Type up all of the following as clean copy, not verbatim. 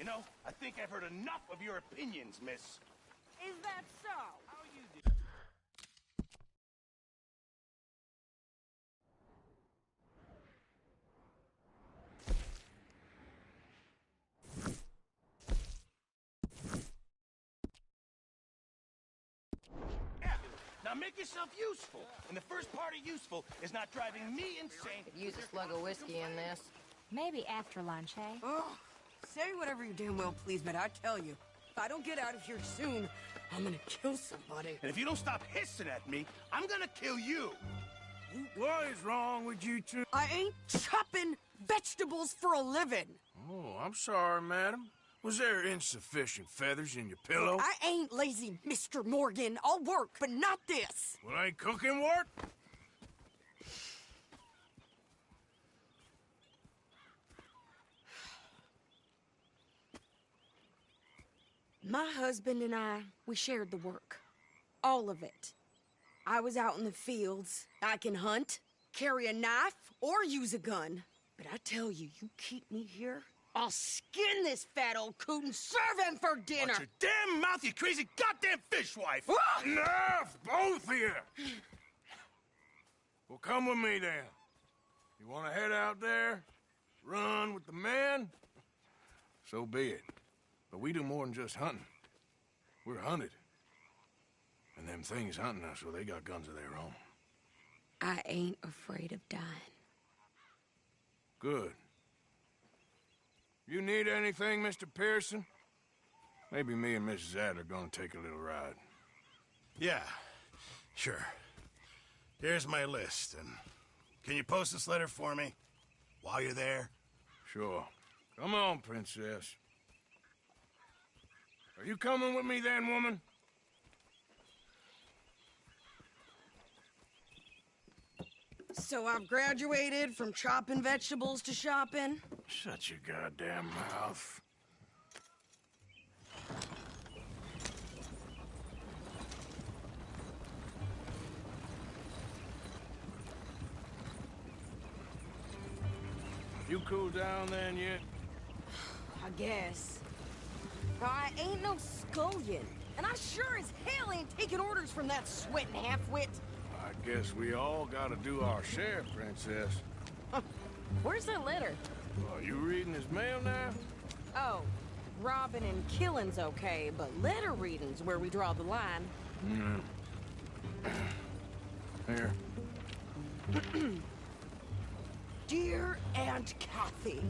know, I think I've heard enough of your opinions, miss. Is that so? How you do? Now make yourself useful. And the first part of useful is not driving me insane. Could use a slug of whiskey in this. Maybe after lunch, eh? Oh, say whatever you damn well please, but I tell you, if I don't get out of here soon, I'm gonna kill somebody. And if you don't stop hissing at me, I'm gonna kill you. What is wrong with you two? I ain't chopping vegetables for a living. Oh, I'm sorry, madam. Was there insufficient feathers in your pillow? I ain't lazy, Mr. Morgan. I'll work, but not this. Well, ain't cooking work? My husband and I, we shared the work. All of it. I was out in the fields. I can hunt, carry a knife, or use a gun. But I tell you, you keep me here, I'll skin this fat old coot and serve him for dinner. Watch your damn mouth, you crazy goddamn fishwife! Enough, both of you! Well, come with me, then. You want to head out there, run with the men? So be it. But we do more than just hunting. We're hunted. And them things hunting us, well, they got guns of their own. I ain't afraid of dying. Good. You need anything, Mr. Pearson? Maybe me and Mrs. Adler gonna take a little ride. Yeah, sure. Here's my list, and can you post this letter for me while you're there? Sure. Come on, princess. Are you coming with me then, woman? So I've graduated from chopping vegetables to shopping. Shut your goddamn mouth. You cool down then yet? I guess. I ain't no scullion, and I sure as hell ain't taking orders from that sweating half-wit. I guess we all gotta do our share, princess. Where's that letter? Are you reading his mail now? Oh, robbing and killing's okay, but letter reading's where we draw the line. Here. Dear Aunt Kathy,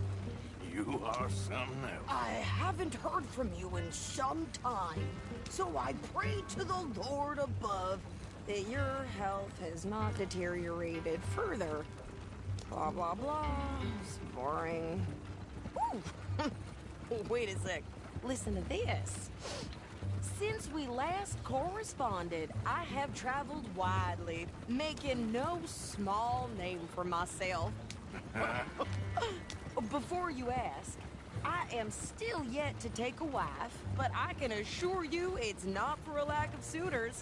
You are something else. I haven't heard from you in some time, so I pray to the Lord above that your health has not deteriorated further. Blah, blah, blah. It's boring. Ooh. Wait a sec. Listen to this. Since we last corresponded, I have traveled widely, making no small name for myself. Before you ask, I am still yet to take a wife, but I can assure you it's not for a lack of suitors.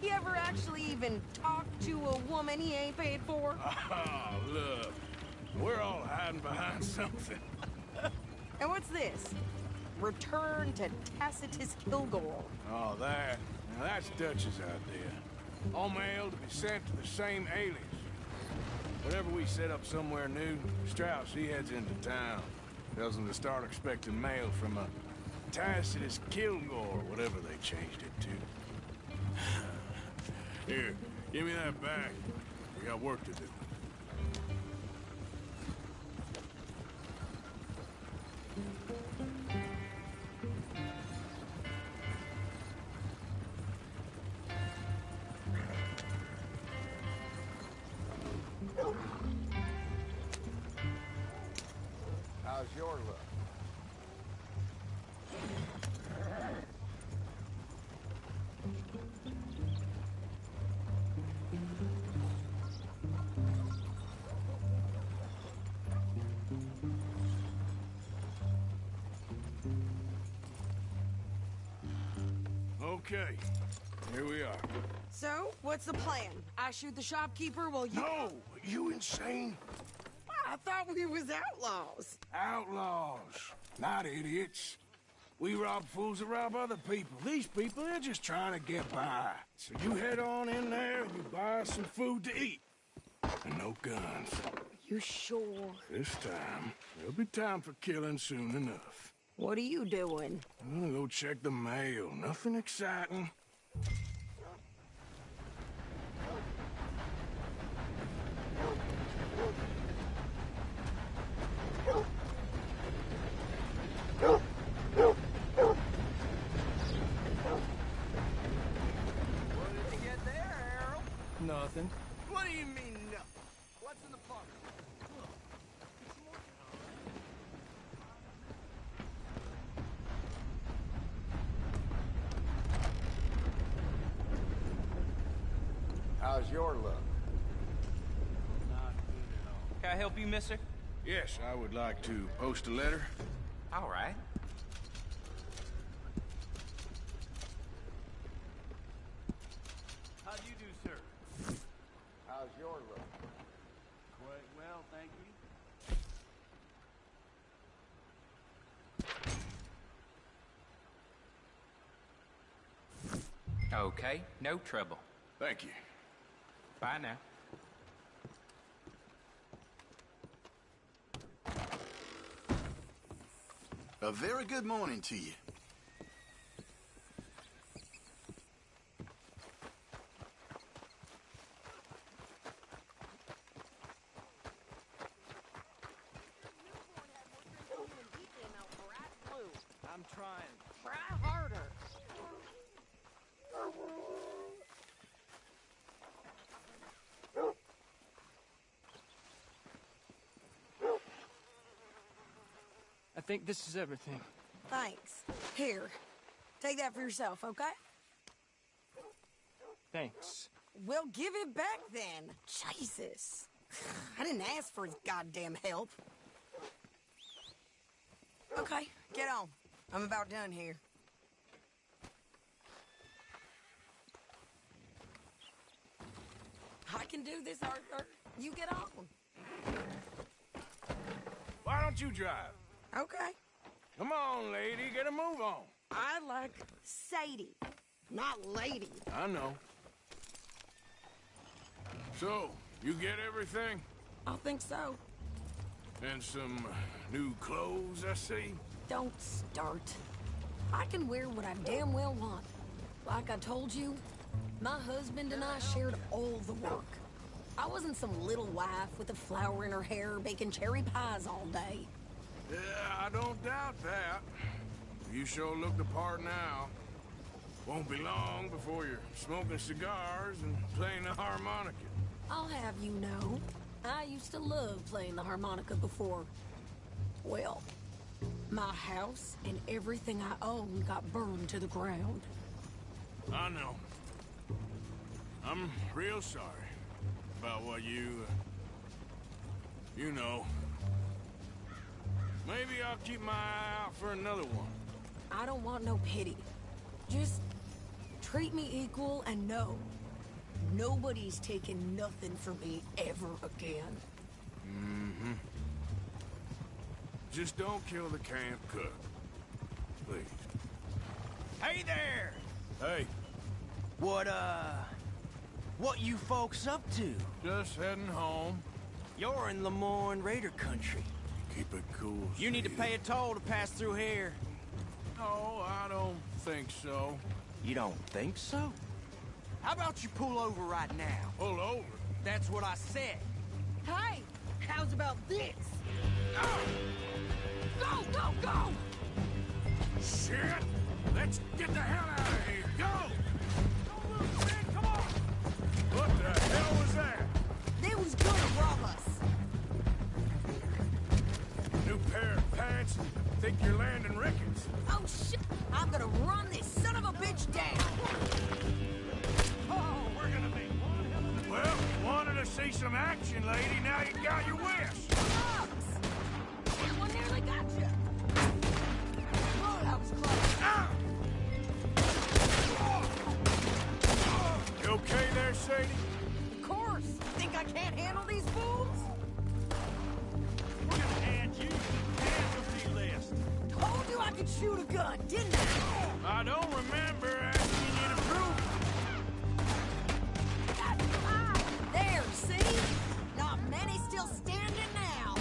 You ever actually even talk to a woman he ain't paid for? Oh, look. We're all hiding behind something. And what's this? Return to Tacitus Kilgore. Oh, that. Now, that's Dutch's idea. All mail to be sent to the same alias. Whenever we set up somewhere new, Strauss, he heads into town. Tells them to start expecting mail from a Tacitus Kilgore, whatever they changed it to. Here, give me that back. We got work to do. How's your luck? Okay, here we are. So, what's the plan? I shoot the shopkeeper while you... No! You insane? I thought we was outlaws. Outlaws, not idiots. We rob fools that rob other people. These people, they're just trying to get by. So you head on in there and you buy us some food to eat. And no guns. You sure? This time, there'll be time for killing soon enough. What are you doing? I'm gonna go check the mail. Nothing exciting. Nothing. What do you mean, no? What's in the box? How's your luck? Not good at all. Can I help you, mister? Yes, I would like to post a letter. All right. How do you do, sir? How's your luck? Quite well, thank you. Okay, no trouble. Thank you. Bye now. A very good morning to you. I'm trying. Try harder. I think this is everything. Thanks. Here, take that for yourself, okay? Thanks. Well, give it back then. Jesus. I didn't ask for his goddamn help. Okay, get on. I'm about done here. I can do this, Arthur. You get on. Why don't you drive? Okay. Come on, lady, get a move on. I like Sadie, not lady. I know. So, you get everything? I think so. And some new clothes, I see? Don't start. I can wear what I damn well want. Like I told you, my husband and I shared all the work. I wasn't some little wife with a flower in her hair baking cherry pies all day. Yeah, I don't doubt that. You sure look the part now. Won't be long before you're smoking cigars and playing the harmonica. I'll have you know, I used to love playing the harmonica before. Well, my house and everything I own got burned to the ground. I know. I'm real sorry about what you know. Maybe I'll keep my eye out for another one. I don't want no pity. Just treat me equal and know nobody's taking nothing from me ever again. Mm-hmm. Just don't kill the camp cook. Please. Hey there! Hey, What you folks up to? just heading home. You're in Lemoyne Raider country. Keep it cool. You need to Steve. pay a toll to pass through here. No, I don't think so. You don't think so? How about you pull over right now? Pull over. That's what I said. Hey, how's about this? Go, go, go! Shit! Let's get the hell out of here. Go! Don't move, man. Come on! What the hell was that? They was gonna rob us. New pair of pants? Think you're landing Ricketts? Oh, shit! I'm gonna run this son of a bitch down! Oh, we're gonna make one hell of a... Well, you wanted to see some action, lady. Now you got your wish. Bugs! That one nearly got you! Oh, that was close. Ah! You okay there, Sadie? Of course! Think I can't handle these fools? could shoot a gun, didn't I? I don't remember asking you to prove There, see? Not many still standing now.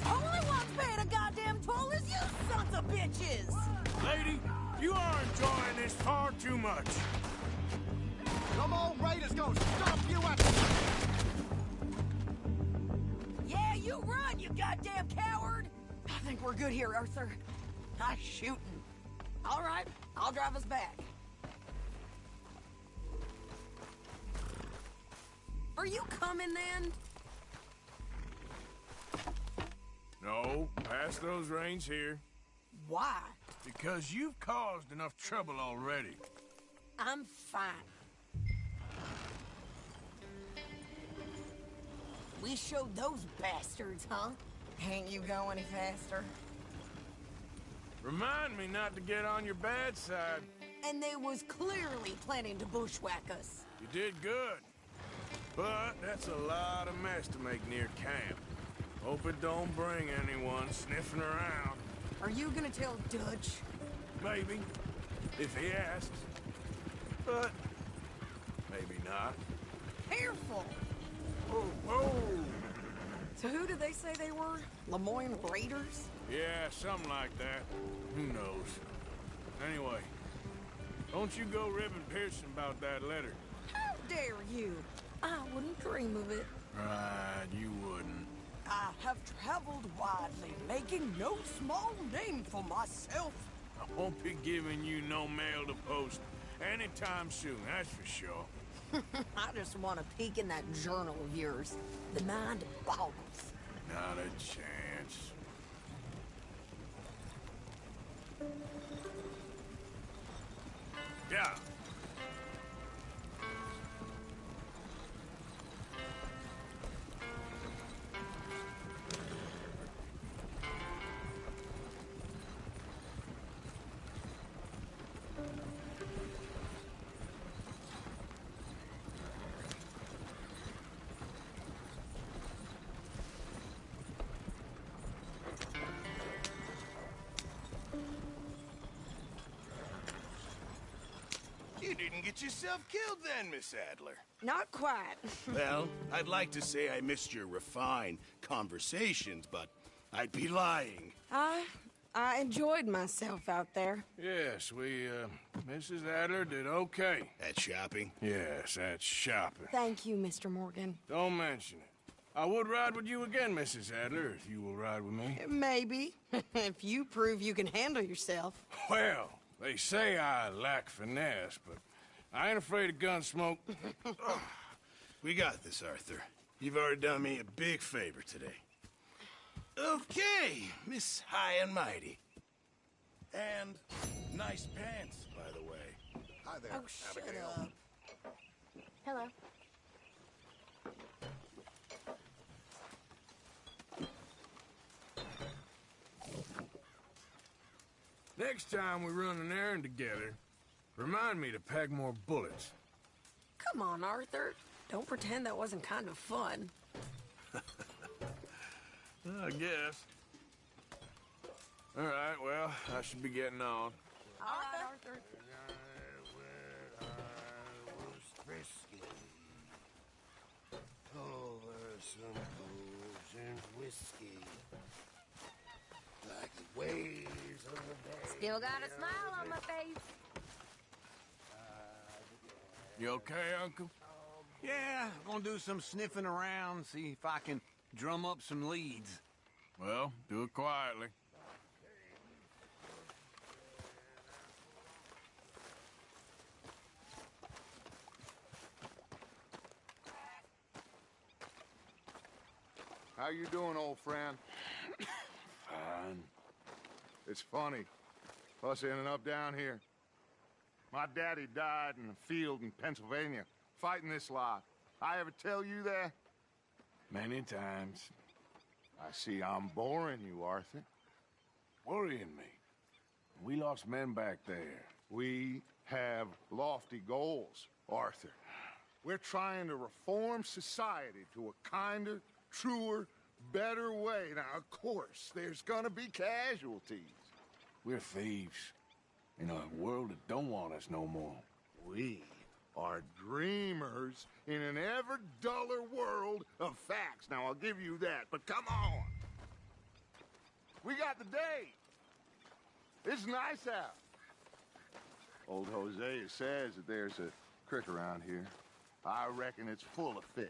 Only ones paying a goddamn toll is you sons of bitches! it. Lady, you are enjoying this far too much. Come on, Raiders, gonna stop you at... Yeah, you run, you goddamn coward! I think we're good here, Arthur. Nice shooting. All right, I'll drive us back. Are you coming then? No, pass those reins here. Why? Because you've caused enough trouble already. I'm fine. We showed those bastards, huh? Can't you go any faster? Remind me not to get on your bad side. And they was clearly planning to bushwhack us. You did good. But that's a lot of mess to make near camp. Hope it don't bring anyone sniffing around. Are you gonna tell Dutch? Maybe, if he asks. But maybe not. Careful! Oh, oh! So who did they say they were? Lemoyne Raiders? Yeah, something like that. Who knows? Anyway, don't you go ribbing Pearson about that letter. How dare you? I wouldn't dream of it. Right, you wouldn't. I have traveled widely, making no small name for myself. I won't be giving you no mail to post anytime soon, that's for sure. I just want to peek in that journal of yours. The mind boggles. Not a chance. Yeah. You didn't get yourself killed then, Miss Adler. Not quite. Well, I'd like to say I missed your refined conversations, but I'd be lying. I enjoyed myself out there. Yes, Mrs. Adler did okay. At shopping? Yes, that's shopping. Thank you, Mr. Morgan. Don't mention it. I would ride with you again, Mrs. Adler, if you will ride with me. Maybe. If you prove you can handle yourself. Well, they say I lack finesse, but I ain't afraid of gun smoke. We got this, Arthur. You've already done me a big favor today. Okay, Miss High and Mighty. And nice pants, by the way. Hi there, Oh, shut Abigail. up. Hello. Next time we run an errand together, remind me to pack more bullets. Come on, Arthur. Don't pretend that wasn't kind of fun. I guess. All right, well, I should be getting on. All right, Arthur. Over some booze and whiskey. Like the waves of the bay. Still got a smile on my face. You okay, Uncle? Yeah, gonna do some sniffing around, see if I can drum up some leads. Well, do it quietly. How you doing, old friend? Fine. It's funny, us ending up down here. My daddy died in a field in Pennsylvania, fighting this lot. I ever tell you that? Many times. I see I'm boring you, Arthur. Worrying me. We lost men back there. We have lofty goals, Arthur. We're trying to reform society to a kinder, truer, better way. Now, of course, there's gonna be casualties. We're thieves in a world that don't want us no more. We are dreamers in an ever duller world of facts. Now, I'll give you that, but come on. We got the day. It's nice out. Old Hosea says that there's a creek around here. I reckon it's full of fish.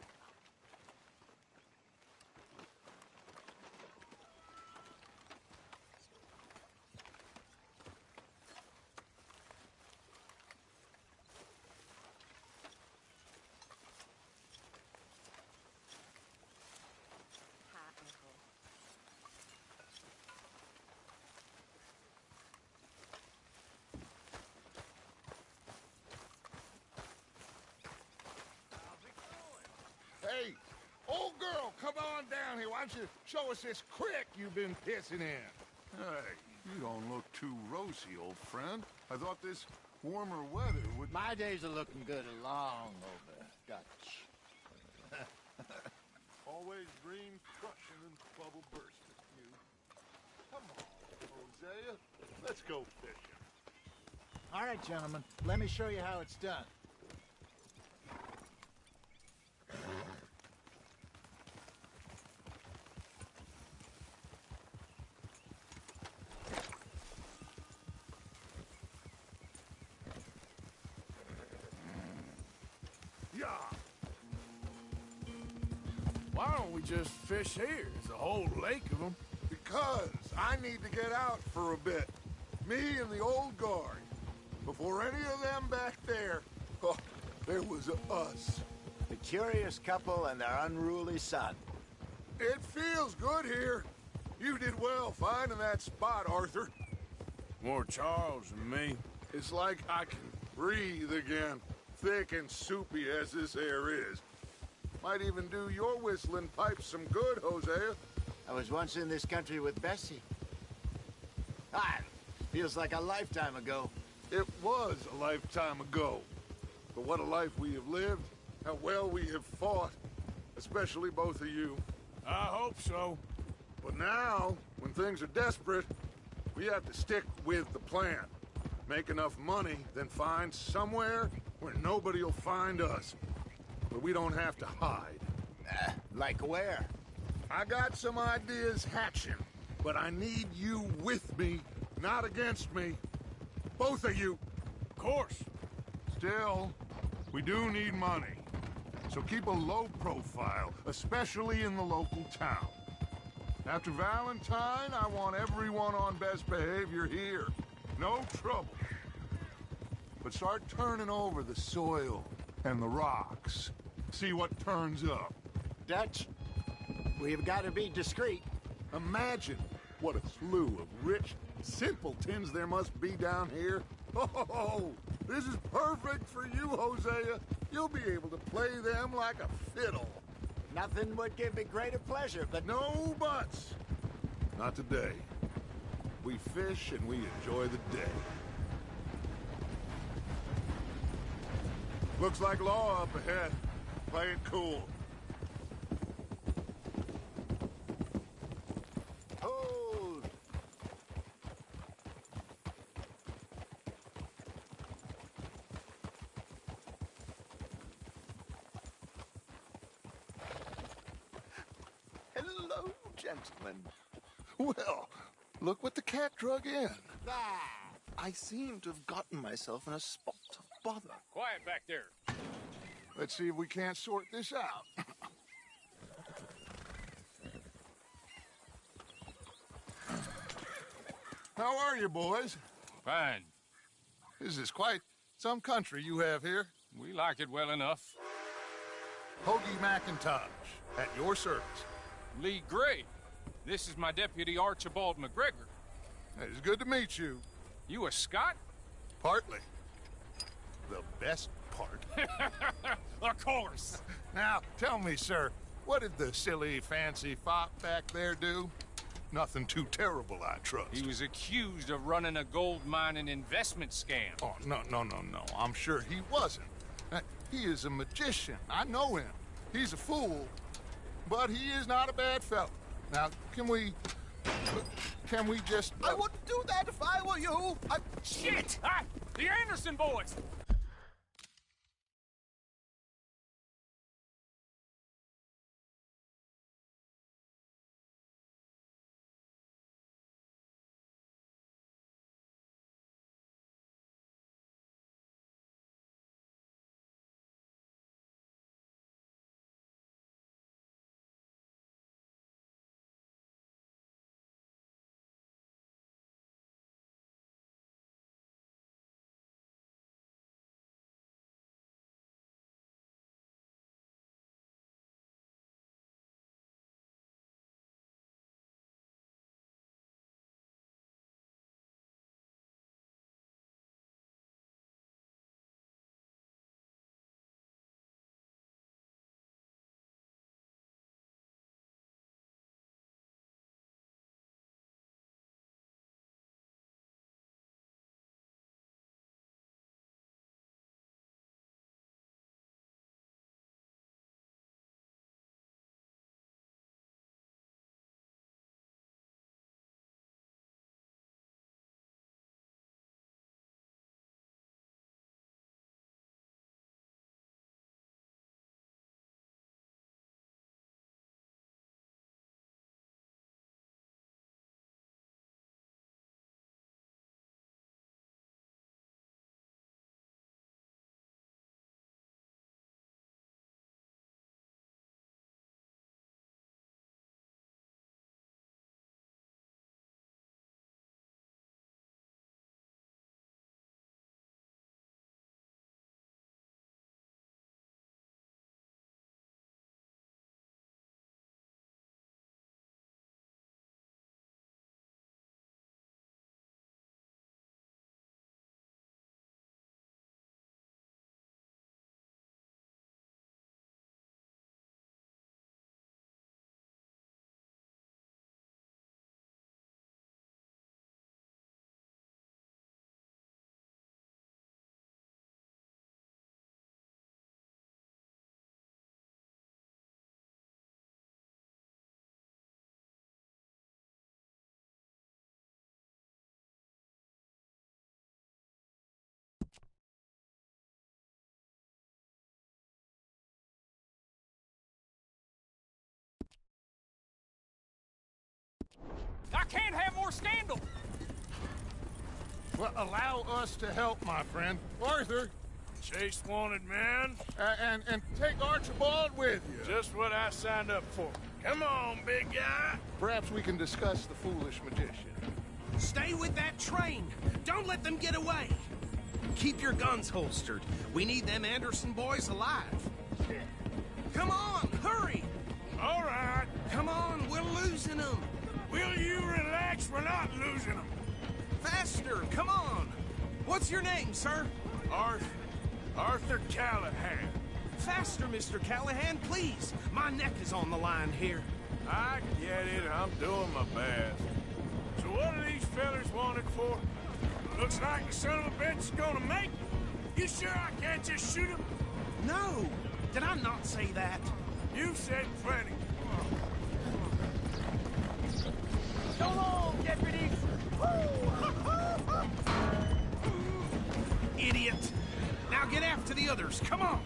Hey, old girl, come on down here. Why don't you show us this creek you've been pissing in? Hey, you don't look too rosy, old friend. I thought this warmer weather would... My days are looking good along over Dutch. Always dream crushing and bubble bursting, you. Come on, Hosea. Let's go fishing. All right, gentlemen, let me show you how it's done. Yeah. Why don't we just fish here? There's a whole lake of them. Because I need to get out for a bit. Me and the old guard. Before any of them back there, oh, there was us. The curious couple and their unruly son. It feels good here. You did well finding that spot, Arthur. More Charles than me. It's like I can breathe again, thick and soupy as this air is. Might even do your whistling pipes some good, Hosea. I was once in this country with Bessie. Ah, feels like a lifetime ago. It was a lifetime ago. But what a life we have lived, how well we have fought, especially both of you. I hope so. But now, when things are desperate, we have to stick with the plan. Make enough money, then find somewhere where nobody will find us. Where we don't have to hide. Like where? I got some ideas hatching, but I need you with me, not against me. Both of you. Of course. Still, we do need money. So keep a low profile, especially in the local town. After Valentine, I want everyone on best behavior here. No trouble. But start turning over the soil and the rocks. See what turns up. Dutch, we've got to be discreet. Imagine what a slew of rich simpletons there must be down here. Oh, this is perfect for you, Hosea. You'll be able to play them like a fiddle. Nothing would give me greater pleasure, but... No buts. Not today. We fish and we enjoy the day. Looks like law up ahead. Play it cool. Hold! Hello, gentlemen. Well, look what the cat drug in. Ah! I seem to have gotten myself in a spot of bother. Quiet back there. Let's see if we can't sort this out. How are you, boys? Fine. This is quite some country you have here. We like it well enough. Hoagie McIntosh, at your service. Lee Gray. This is my deputy Archibald McGregor. It's good to meet you. You a Scot? Partly. The best part. Of course. Now, tell me, sir, what did the silly, fancy fop back there do? Nothing too terrible, I trust. He was accused of running a gold mining investment scam. Oh, no. I'm sure he wasn't. He is a magician. I know him. He's a fool, but he is not a bad fellow. Now, can we Can we just... I wouldn't do that if I were you. Shit! Ah, the Anderson boys! I can't have more scandal! Well, allow us to help, my friend. Arthur. Chase wanted man. And take Archibald with you. Just what I signed up for. Come on, big guy. Perhaps we can discuss the foolish magician. Stay with that train. Don't let them get away. Keep your guns holstered. We need them Anderson boys alive. Come on, hurry! All right. Come on, we're losing them. Will you relax? We're not losing them. Faster, come on. What's your name, sir? Arthur Callahan. Faster, Mr. Callahan, please. My neck is on the line here. I get it. I'm doing my best. So what are these fellas wanted for? Looks like the son of a bitch is gonna make me. You sure I can't just shoot him? No. Did I not say that? You said plenty. So long, deputies! Idiot. Now get after the others. Come on.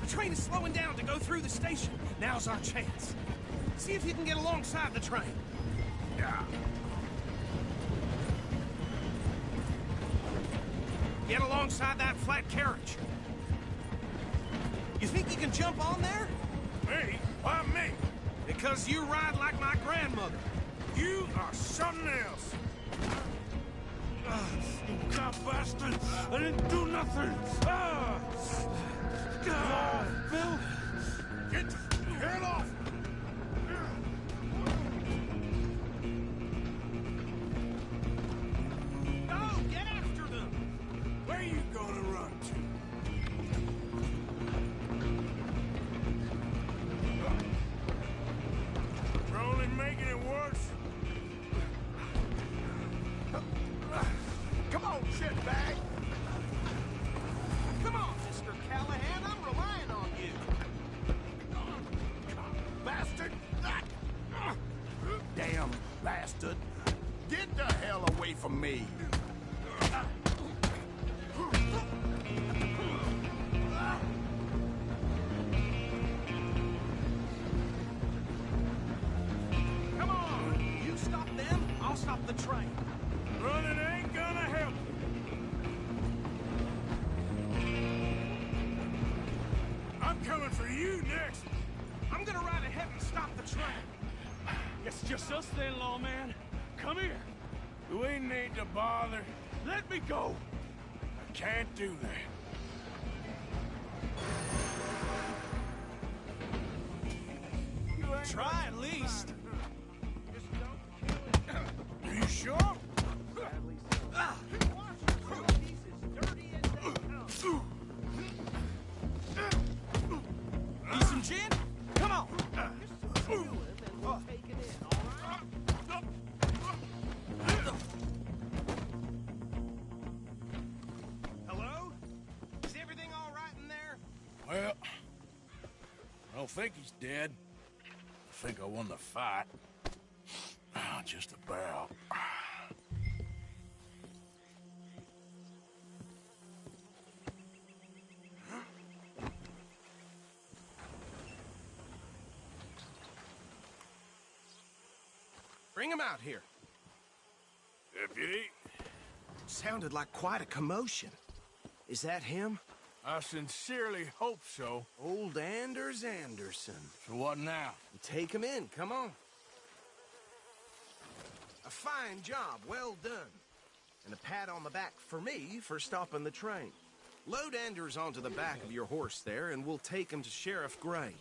The train is slowing down to go through the station. Now's our chance. See if you can get alongside the train. Yeah. Get alongside that flat carriage. You think you can jump on there? Me? Why me? Because you ride like my grandmother. You are something else. You cop bastard! I didn't do nothing! Phil! Get the hell off! Go! Get after them! Where you gonna run to? We're only making it worse. Come on, shitbag. Come on, Mr. Callahan, I'm relying on you. Bastard! Damn bastard! Get the hell away from me! Come on! You stop them, I'll stop the train. Running ain't gonna help. I'm coming for you next. I'm gonna ride ahead and stop the train. It's just us then, lawman. Come here. We need to bother. Let me go. I can't do that. Try at least. Are you sure? Need some gin? Come on. Hello? Is everything all right in there? Well, I don't think he's dead. I think I won the fight. Just about. Bring him out here. Deputy? Sounded like quite a commotion. Is that him? I sincerely hope so. Old Anders Anderson. So what now? Take him in, come on. A fine job, well done. And a pat on the back for me for stopping the train. Load Anders onto the back of your horse there, and we'll take him to Sheriff Gray.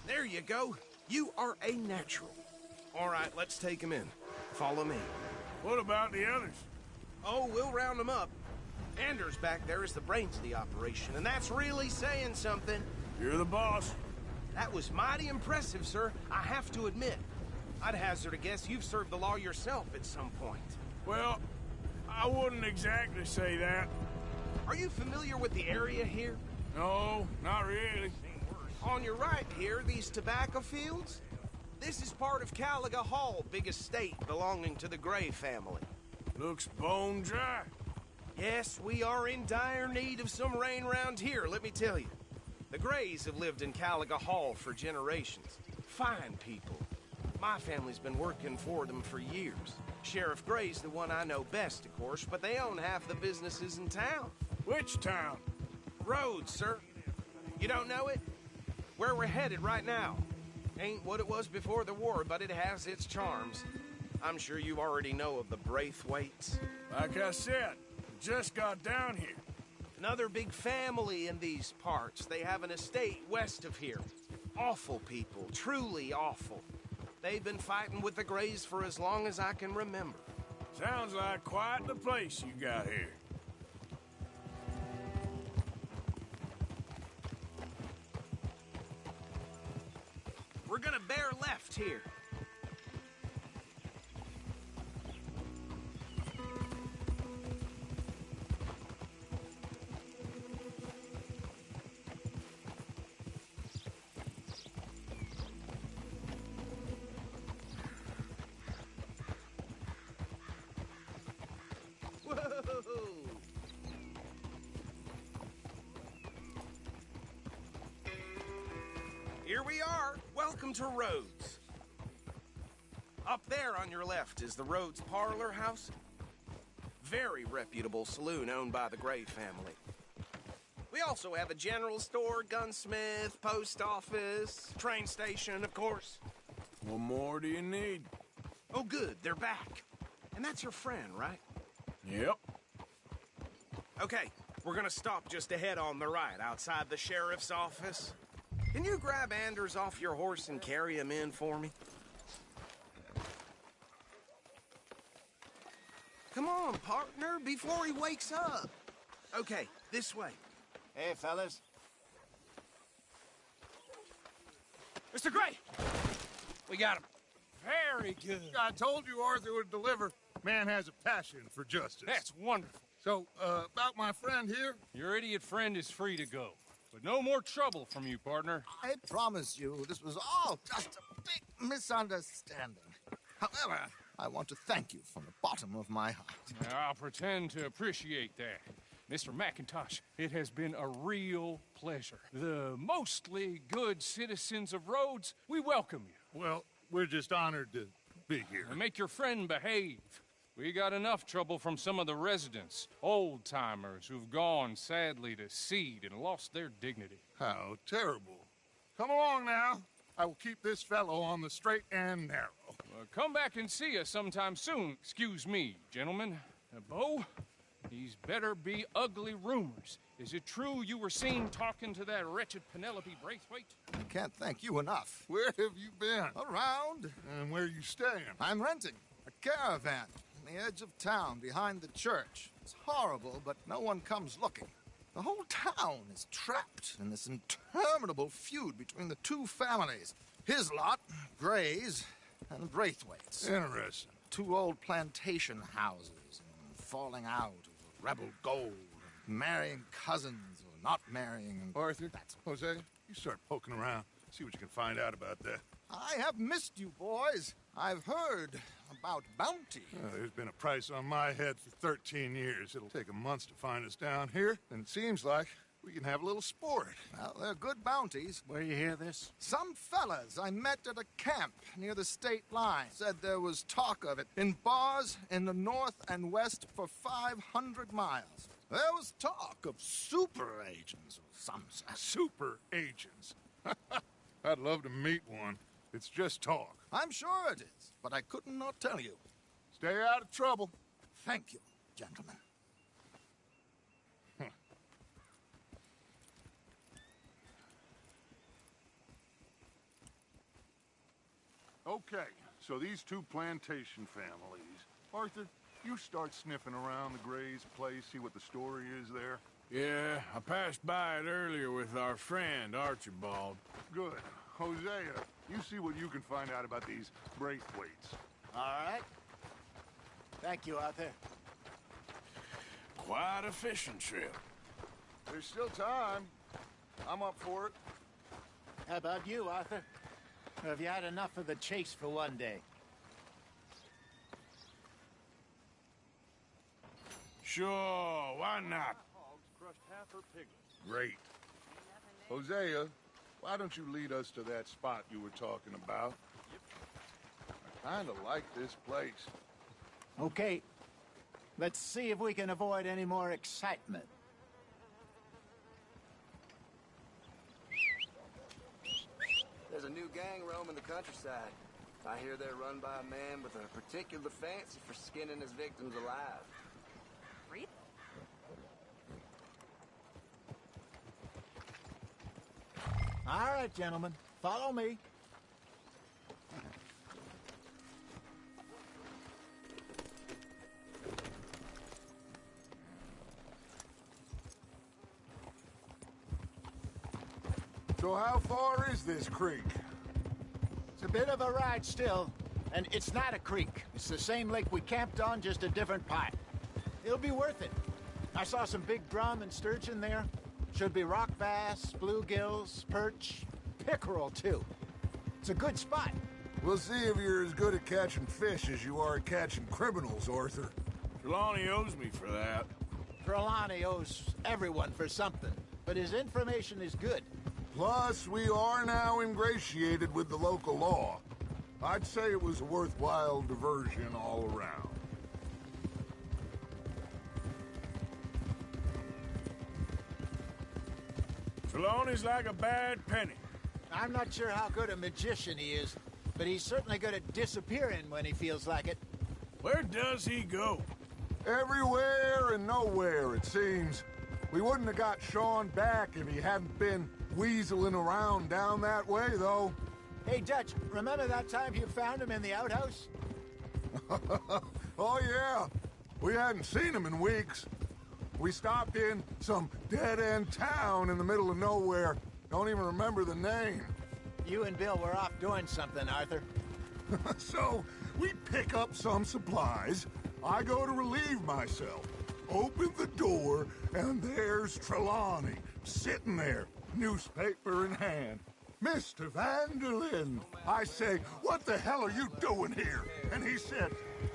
There you go. You are a natural. All right, let's take him in. Follow me. What about the others? Oh, we'll round them up. Anders back there is the brains of the operation, and that's really saying something. You're the boss. That was mighty impressive, sir. I have to admit. I'd hazard a guess you've served the law yourself at some point. Well, I wouldn't exactly say that. Are you familiar with the area here? No, not really. On your right here, these tobacco fields? This is part of Caliga Hall, big estate belonging to the Gray family. Looks bone dry. Yes, we are in dire need of some rain round here, let me tell you. The Grays have lived in Caliga Hall for generations. Fine people. My family's been working for them for years. Sheriff Gray's the one I know best, of course, but they own half the businesses in town. Which town? Rhodes, sir. You don't know it? Where we're headed right now. Ain't what it was before the war, but it has its charms. I'm sure you already know of the Braithwaites. Like I said, just got down here. Another big family in these parts. They have an estate west of here. Awful people, truly awful. They've been fighting with the Grays for as long as I can remember. Sounds like quite the place you got here. We're gonna bear left here. Here we are. Welcome to Rhodes. Up there on your left is the Rhodes Parlor House. Very reputable saloon owned by the Gray family. We also have a general store, gunsmith, post office, train station, of course. What more do you need? Oh, good. They're back. And that's your friend, right? Yep. Okay, we're gonna stop just ahead on the right, outside the sheriff's office. Can you grab Anders off your horse and carry him in for me? Come on, partner, before he wakes up. Okay, this way. Hey, fellas. Mr. Gray! We got him. Very good. I told you Arthur would deliver. Man has a passion for justice. That's wonderful. So, about my friend here? Your idiot friend is free to go. But no more trouble from you, partner. I promise you, this was all just a big misunderstanding. However, I want to thank you from the bottom of my heart. I'll pretend to appreciate that. Mr. McIntosh, it has been a real pleasure. The mostly good citizens of Rhodes, we welcome you. Well, we're just honored to be here. Make your friend behave. We got enough trouble from some of the residents, old-timers who've gone, sadly, to seed and lost their dignity. How terrible. Come along now. I will keep this fellow on the straight and narrow. Come back and see us sometime soon. Excuse me, gentlemen. Bo, these better be ugly rumors. Is it true you were seen talking to that wretched Penelope Braithwaite? I can't thank you enough. Where have you been? Around. And where are you staying? I'm renting a caravan on the edge of town behind the church. It's horrible, but no one comes looking. The whole town is trapped in this interminable feud between the two families. His lot, Gray's, and Braithwaite's. Interesting. Two old plantation houses, and falling out over rebel gold, and marrying cousins or not marrying. And Arthur, Jose, you start poking around. See what you can find out about that. I have missed you, boys. I've heard about bounty. There's been a price on my head for 13 years. It'll take a month to find us down here, and it seems like we can have a little sport. Well, they're good bounties. Where you hear this? Some fellas I met at a camp near the state line said there was talk of it in bars in the north and west for 500 miles. There was talk of super agents or some such. Super agents? I'd love to meet one. It's just talk. I'm sure it is, but I couldn't not tell you. Stay out of trouble. Thank you, gentlemen. Okay, so these two plantation families. Arthur, you start sniffing around the Gray's place, see what the story is there. Yeah, I passed by it earlier with our friend, Archibald. Good. Hosea, you see what you can find out about these Braithwaites. All right. Thank you, Arthur. Quite a fishing trip. There's still time. I'm up for it. How about you, Arthur? Or have you had enough of the chase for one day? Sure, why not? Great. Hosea, why don't you lead us to that spot you were talking about? I kinda like this place. Okay. Let's see if we can avoid any more excitement. There's a new gang roaming the countryside. I hear they're run by a man with a particular fancy for skinning his victims alive. Read? All right, gentlemen. Follow me. So how far is this creek? It's a bit of a ride still, and it's not a creek. It's the same lake we camped on, just a different part. It'll be worth it. I saw some big drum and sturgeon there. Should be rock bass, bluegills, perch, pickerel, too. It's a good spot. We'll see if you're as good at catching fish as you are at catching criminals, Arthur. Trelawney owes me for that. Trelawney owes everyone for something, but his information is good. Plus, we are now ingratiated with the local law. I'd say it was a worthwhile diversion all around. Trelawney's like a bad penny. I'm not sure how good a magician he is, but he's certainly good at disappearing when he feels like it. Where does he go? Everywhere and nowhere, it seems. We wouldn't have got Sean back if he hadn't been weaseling around down that way, though. Hey, Dutch, remember that time you found him in the outhouse? Oh, yeah. We hadn't seen him in weeks. We stopped in some dead-end town in the middle of nowhere. Don't even remember the name. You and Bill were off doing something, Arthur. So, we pick up some supplies. I go to relieve myself. Open the door, and there's Trelawney, sitting there, newspaper in hand. Mr. Vanderlyn. I say, what the hell are you doing here? And he said,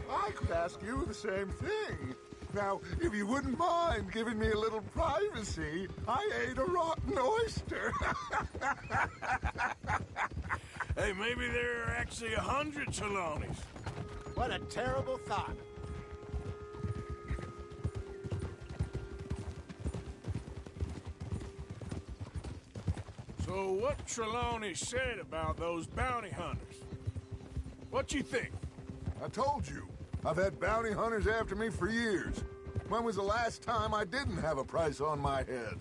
I could ask you the same thing. Now, if you wouldn't mind giving me a little privacy, I ate a rotten oyster. Hey, maybe there are actually 100 Trelawneys. What a terrible thought. So what Trelawney said about those bounty hunters? What you think? I told you, I've had bounty hunters after me for years. When was the last time I didn't have a price on my head?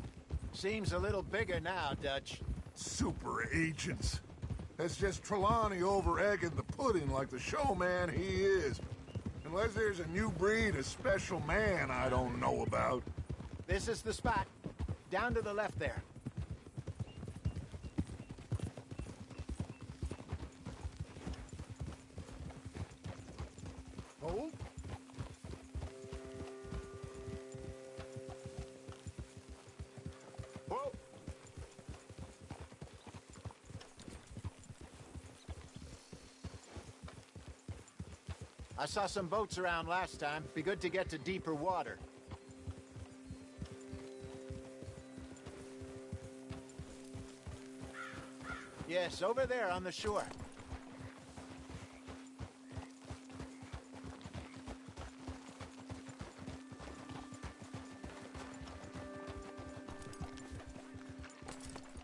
Seems a little bigger now, Dutch. Super agents. That's just Trelawney over-egging the pudding like the showman he is. Unless there's a new breed of special man I don't know about. This is the spot. Down to the left there. Hold. Whoa. I saw some boats around last time. Be good to get to deeper water. Yes, over there on the shore.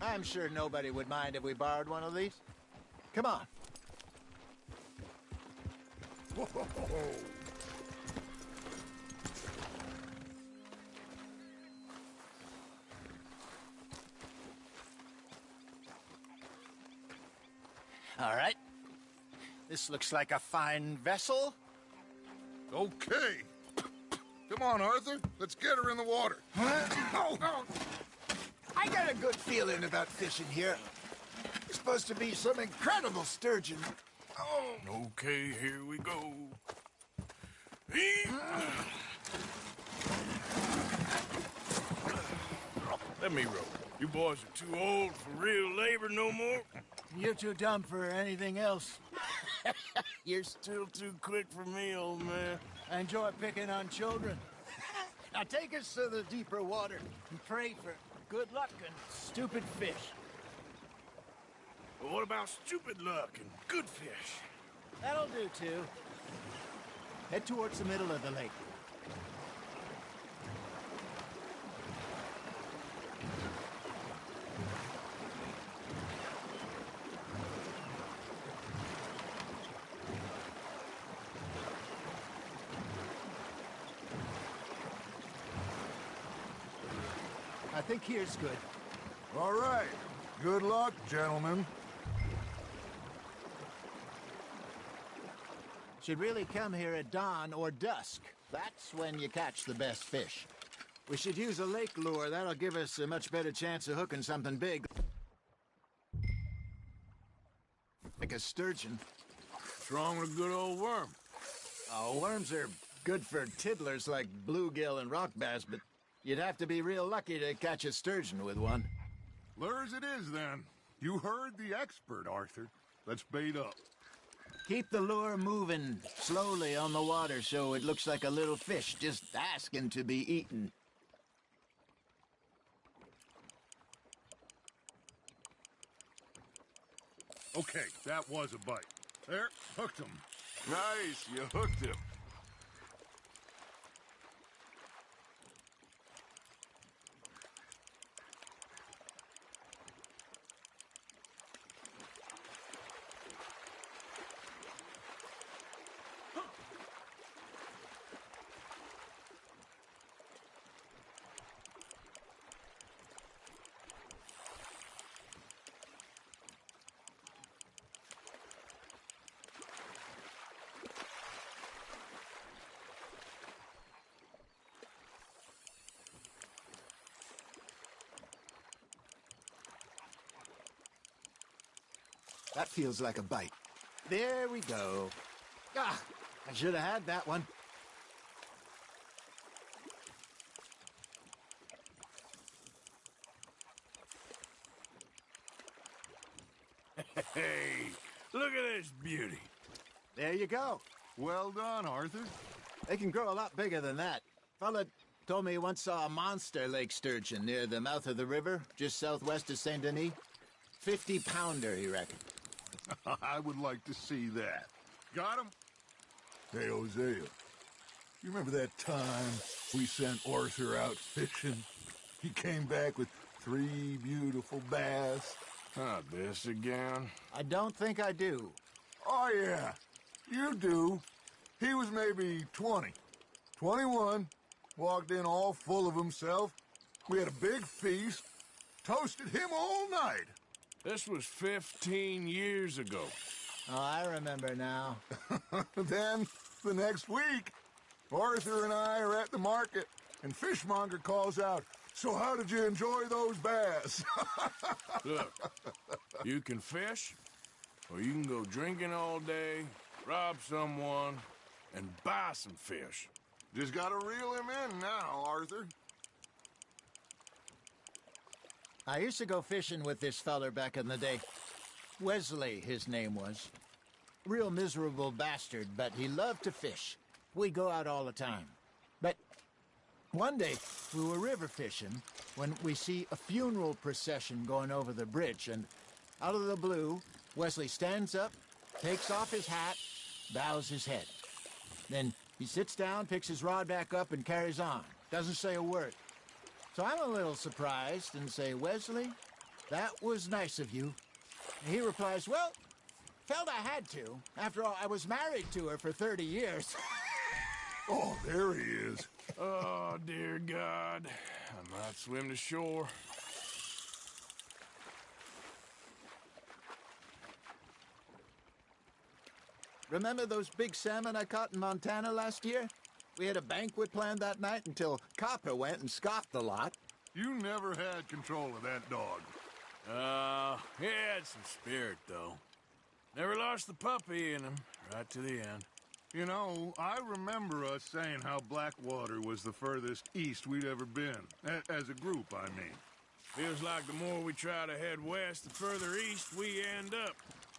I'm sure nobody would mind if we borrowed one of these. Come on. Whoa. All right. This looks like a fine vessel. Okay. Come on, Arthur. Let's get her in the water. Oh. I got a good feeling about fishing here. It's supposed to be some incredible sturgeon. Oh. Okay, here we go. Let me row. You boys are too old for real labor no more. You're too dumb for anything else. You're still too quick for me, old man. I enjoy picking on children. Now take us to the deeper water and pray for good luck and stupid fish. But what about stupid luck and good fish? That'll do, too. Head towards the middle of the lake. I think here's good. All right. Good luck, gentlemen. Should really come here at dawn or dusk. That's when you catch the best fish. We should use a lake lure. That'll give us a much better chance of hooking something big. Like a sturgeon. What's wrong with a good old worm? Oh, worms are good for tiddlers like bluegill and rock bass, but you'd have to be real lucky to catch a sturgeon with one. Lures it is, then. You heard the expert, Arthur. Let's bait up. Keep the lure moving slowly on the water so it looks like a little fish just asking to be eaten. Okay, that was a bite. There, hooked him. Nice, you hooked him. That feels like a bite. There we go. Ah, I should have had that one. Hey, look at this beauty. There you go. Well done, Arthur. They can grow a lot bigger than that. Fella told me he once saw a monster lake sturgeon near the mouth of the river, just southwest of Saint Denis. 50-pounder, he reckoned. I would like to see that. Got him? Hey, Hosea. You remember that time we sent Arthur out fishing? He came back with 3 beautiful bass. Not this again. I don't think I do. Oh, yeah. You do. He was maybe 20. 21. Walked in all full of himself. We had a big feast. Toasted him all night. This was 15 years ago. Oh, I remember now. Then, the next week, Arthur and I are at the market, and Fishmonger calls out, "So how did you enjoy those bass?" Look, you can fish, or you can go drinking all day, rob someone, and buy some fish. Just gotta reel him in now, Arthur. I used to go fishing with this feller back in the day. Wesley, his name was. Real miserable bastard, but he loved to fish. We'd go out all the time. But one day, we were river fishing when we see a funeral procession going over the bridge, and out of the blue, Wesley stands up, takes off his hat, bows his head. Then he sits down, picks his rod back up, and carries on. Doesn't say a word. So I'm a little surprised and say, "Wesley, that was nice of you." And he replies, "Well, felt I had to. After all, I was married to her for 30 years. Oh, there he is. Oh, dear God. I might swim to shore. Remember those big salmon I caught in Montana last year? We had a banquet planned that night until Copper went and scoffed the lot. You never had control of that dog. He had some spirit, though. Never lost the puppy in him, right to the end. You know, I remember us saying how Blackwater was the furthest east we'd ever been. As a group, I mean. Feels like the more we try to head west, the further east we end up.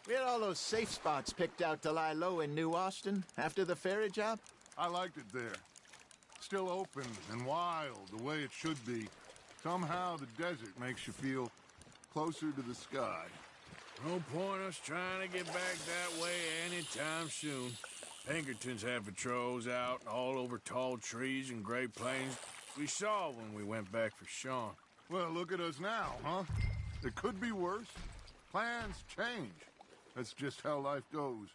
We had all those safe spots picked out to lie low in New Austin after the ferry job. I liked it there. Still open and wild, the way it should be. Somehow the desert makes you feel closer to the sky. No point us trying to get back that way anytime soon. Pinkertons have patrols out all over tall trees and Great Plains. We saw when we went back for Sean. Well, look at us now, huh? It could be worse. Plans change. That's just how life goes.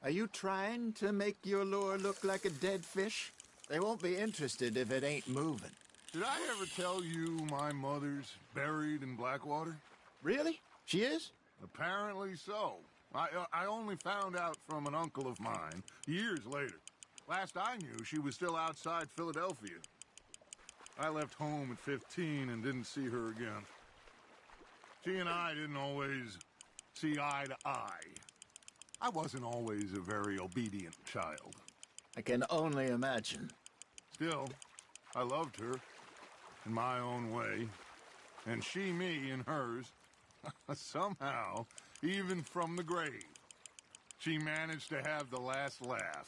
Are you trying to make your lure look like a dead fish? They won't be interested if it ain't moving. Did I ever tell you my mother's buried in Blackwater? Really? She is? Apparently so. I only found out from an uncle of mine years later. Last I knew, she was still outside Philadelphia. I left home at 15 and didn't see her again. She and I didn't always see eye to eye. I wasn't always a very obedient child. I can only imagine. Still, I loved her in my own way, and she me in hers. Somehow, even from the grave, she managed to have the last laugh.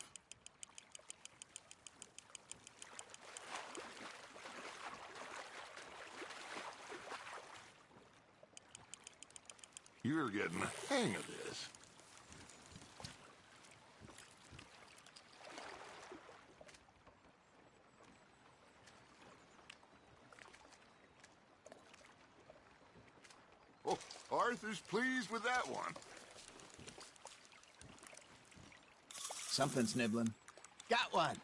You're getting the hang of this. Oh, Arthur's pleased with that one. Something's nibbling. Got one!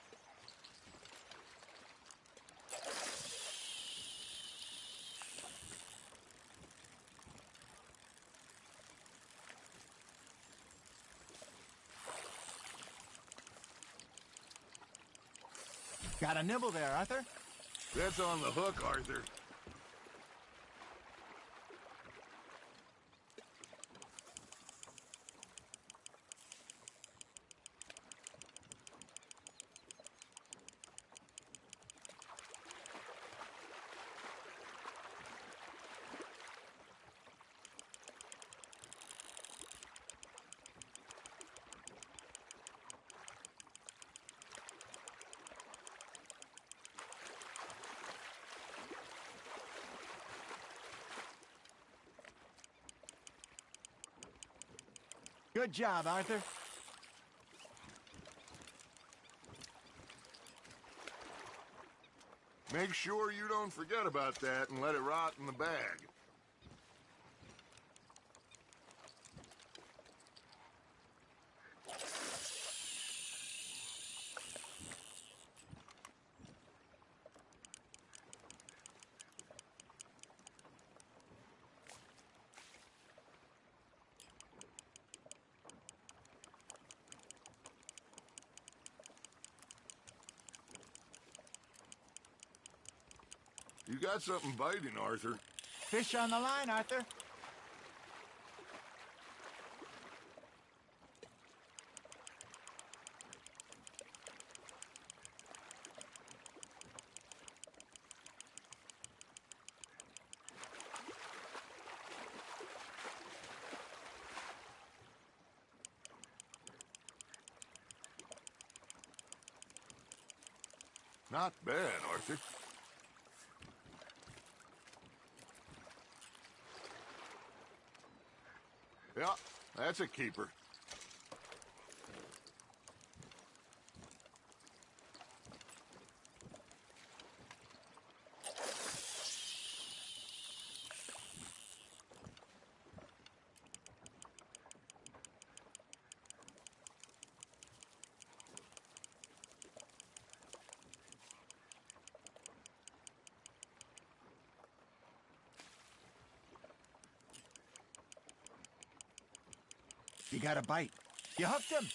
Got a nibble there, Arthur? That's on the hook, Arthur. Good job, Arthur. Make sure you don't forget about that and let it rot in the bag. You got something biting, Arthur. Fish on the line, Arthur. Not bad, Arthur. Yeah, that's a keeper. You got a bite. You hooked him.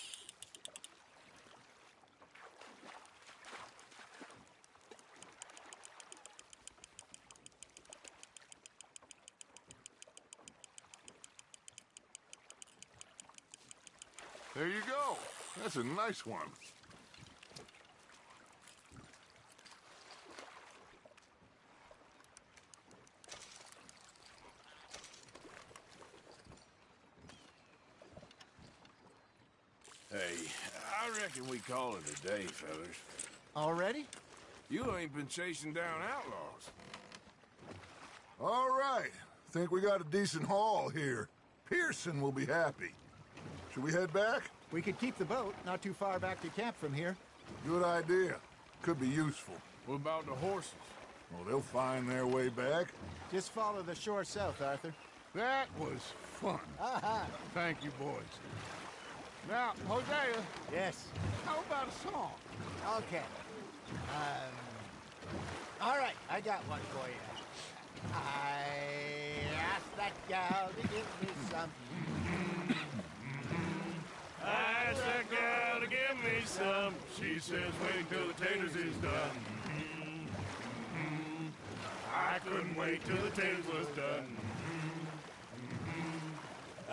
There you go. That's a nice one. Hey, I reckon we call it a day, fellas. Already? You ain't been chasing down outlaws. All right. Think we got a decent haul here. Pearson will be happy. Should we head back? We could keep the boat not too far back to camp from here. Good idea. Could be useful. What about the horses? Well, they'll find their way back. Just follow the shore south, Arthur. That was fun. Thank you, boys. Now, Hosea. Yes? How about a song? Okay. All right, I got one for you. I asked that gal to give me some. I asked that gal to give me some. She says, wait till the taters is done. I couldn't wait till the taters was done.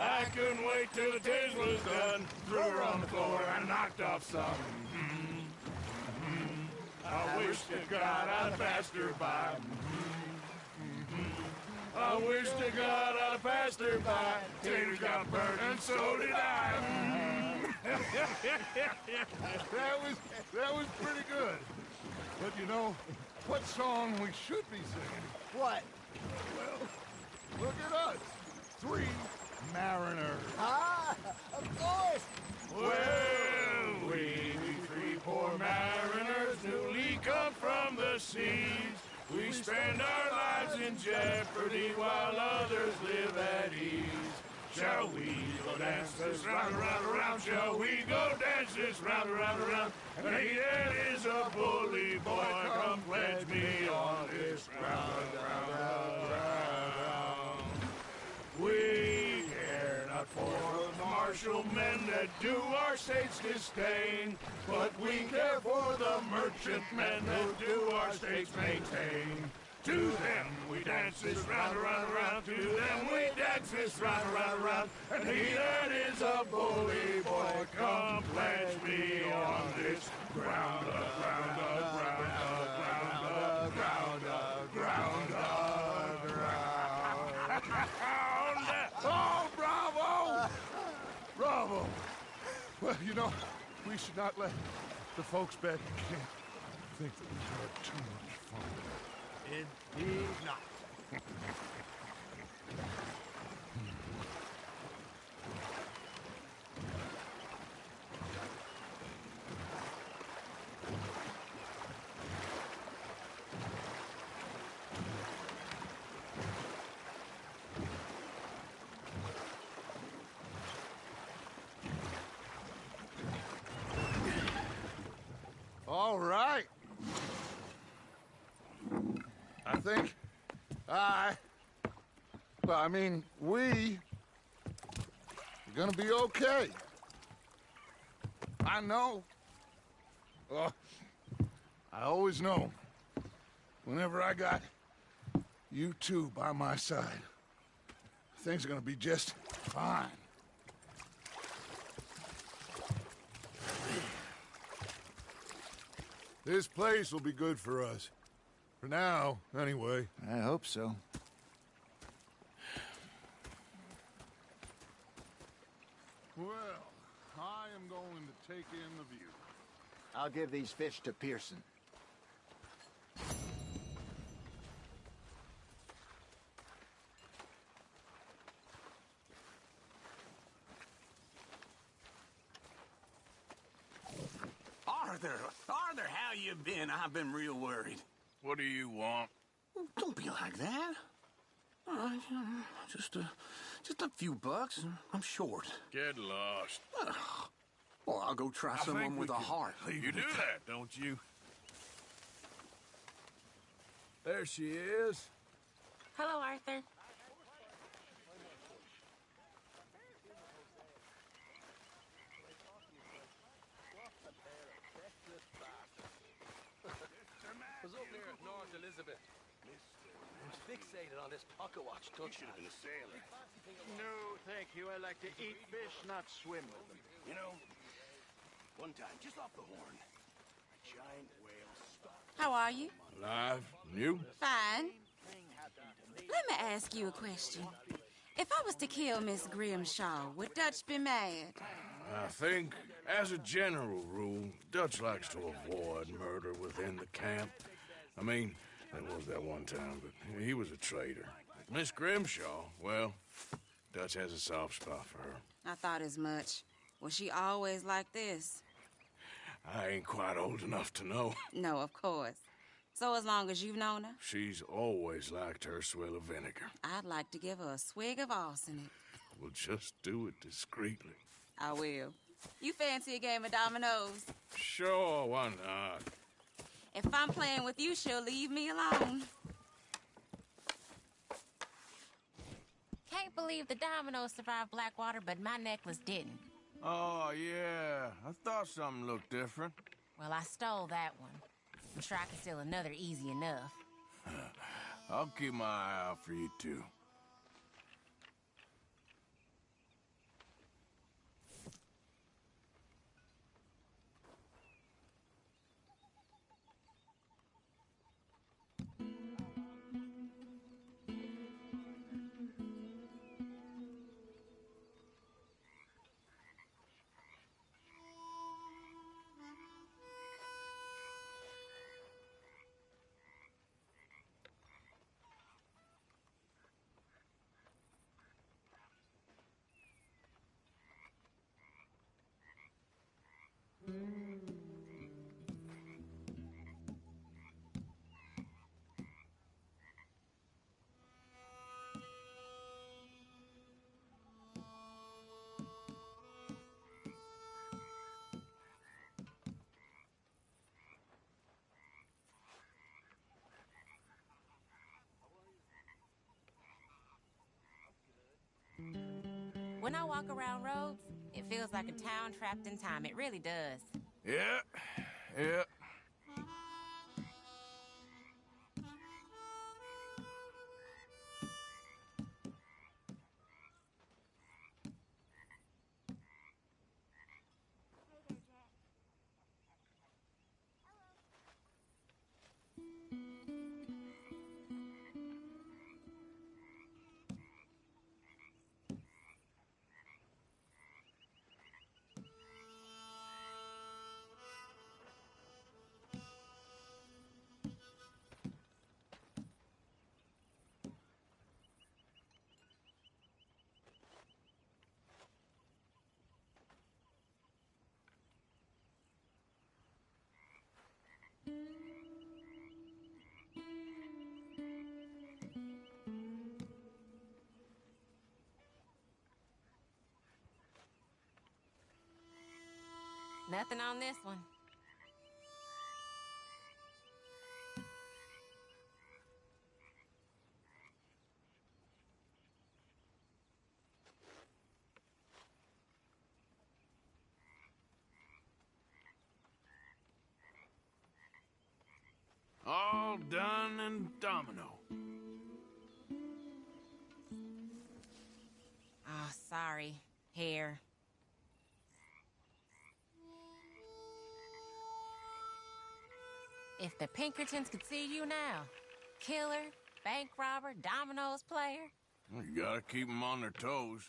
I couldn't wait till the taters was done. Threw her on the floor and knocked off some. I wish to God I'd passed her by. I wish to God I'd passed her by. Taters got burnt and so did I. that was pretty good. But you know, what song we should be singing? What? Well, look at us. 3 mariners. Ah, of course. Well, we 3 poor mariners newly come from the seas. We spend our lives in jeopardy while others live at ease. Shall we go dance this round, around, around? Shall we go dance this round, around, around? And he that is a bully boy, come pledge me on this ground, ground. We care not for the martial men that do our state's disdain, but we care for the merchantmen that do our state's maintain. To them we dance this round, around, around. To them we dance this round, around, around. And he that is a bully boy, come pledge me on this ground, ground, ground, ground, ground, ground, ground. Oh, bravo! Bravo! Well, you know, we should not let the folks back in camp think that we've had too much fun. Indeed not. think we're gonna be okay. I know. I always know. Whenever I got you two by my side, things are gonna be just fine. This place will be good for us. For now, anyway. I hope so. Well, I am going to take in the view. I'll give these fish to Pearson. Arthur, how you been? I've been real worried. What do you want? Don't be like that. Just a few bucks. I'm short. Get lost. Well, I'll go try someone with a heart. You do that, don't you? There she is. Hello, Arthur. Was up there at North Elizabeth. Was fixated on this pocket watch, don't you? Should have been a sailor. No, thank you. I like to eat fish, not swim with them. You know, one time, just off the horn, a giant whale stopped. How are you? Alive. You? Fine. Let me ask you a question. If I was to kill Miss Grimshaw, would Dutch be mad? I think, as a general rule, Dutch likes to avoid murder within the camp. I mean, there was that one time, but he was a traitor. Miss Grimshaw, well, Dutch has a soft spot for her. I thought as much. Was she always like this? I ain't quite old enough to know. No, of course. So as long as you've known her? She's always liked her swill of vinegar. I'd like to give her a swig of arsenic. We'll just do it discreetly. I will. You fancy a game of dominoes? Sure, why not? If I'm playing with you, she'll leave me alone. Can't believe the dominoes survived Blackwater, but my necklace didn't. Oh, yeah. I thought something looked different. Well, I stole that one. I'm sure I can steal another easy enough. I'll keep my eye out for you, too. When I walk around Rhodes, it feels like a town trapped in time. It really does. Yeah. Nothing on this one. all done and domino. Oh, sorry. Here. If the Pinkertons could see you now, killer, bank robber, dominoes player. You gotta keep them on their toes.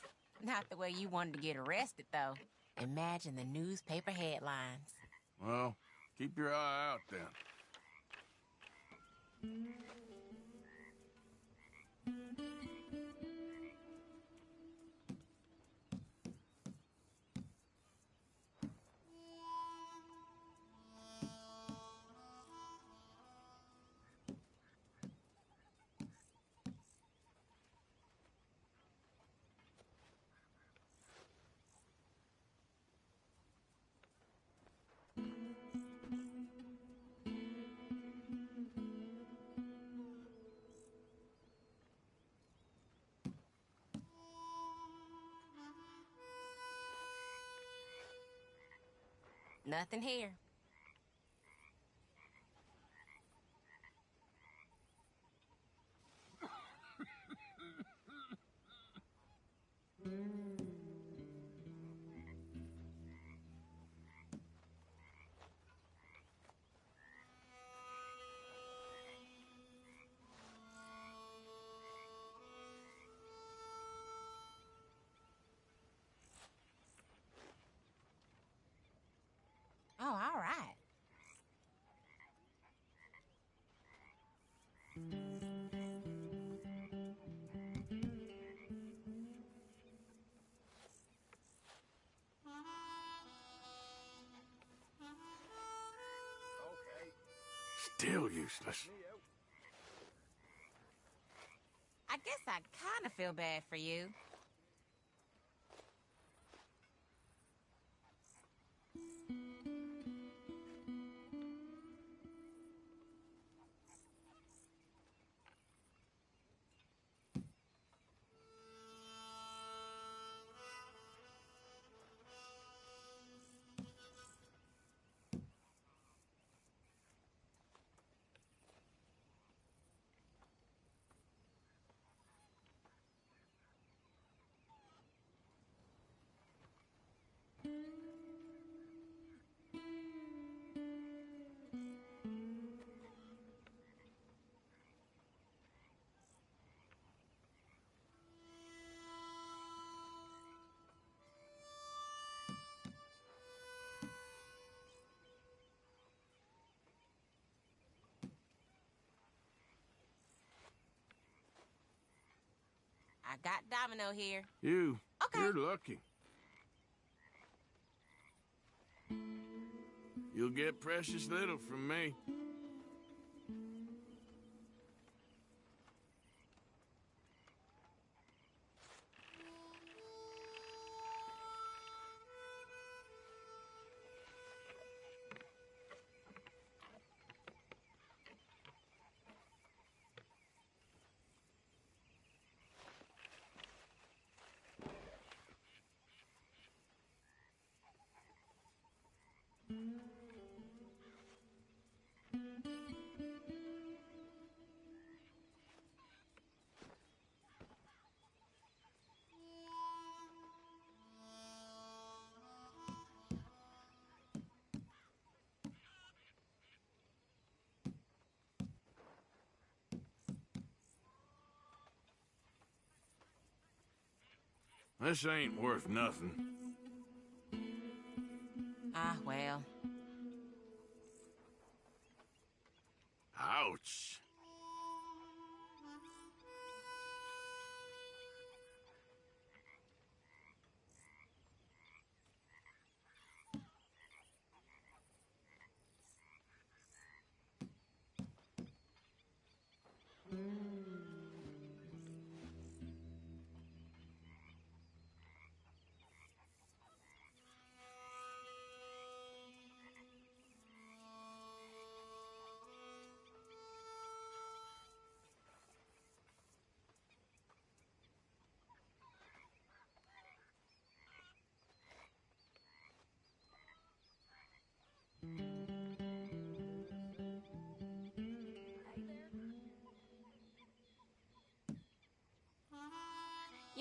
Not the way you wanted to get arrested, though. Imagine the newspaper headlines. Well, keep your eye out then. Nothing here. Oh, all right. Still useless. I guess I kind of feel bad for you. I got Domino here. You're lucky. You'll get precious little from me. This ain't worth nothing. Ah, well. Ouch.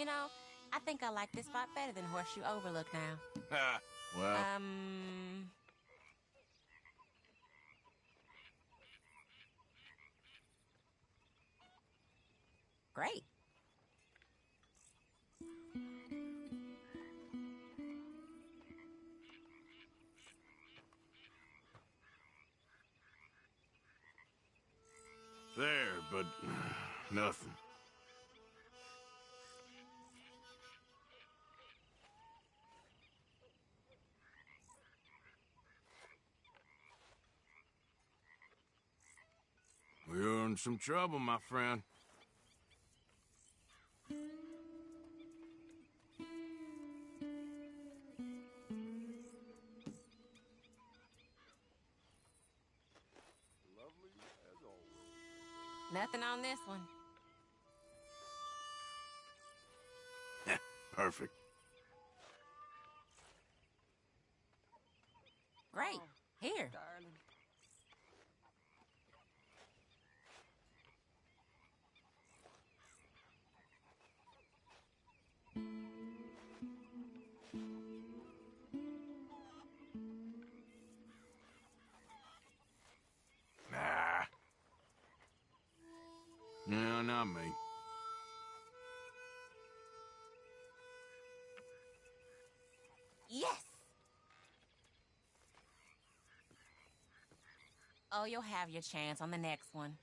You know, I think I like this spot better than Horseshoe Overlook now. Well... Great. There, but... nothing. We're in some trouble, my friend. Nothing on this one. Perfect. Great. Here. Darling. Nah. No, not me. Yes! Oh, you'll have your chance on the next one.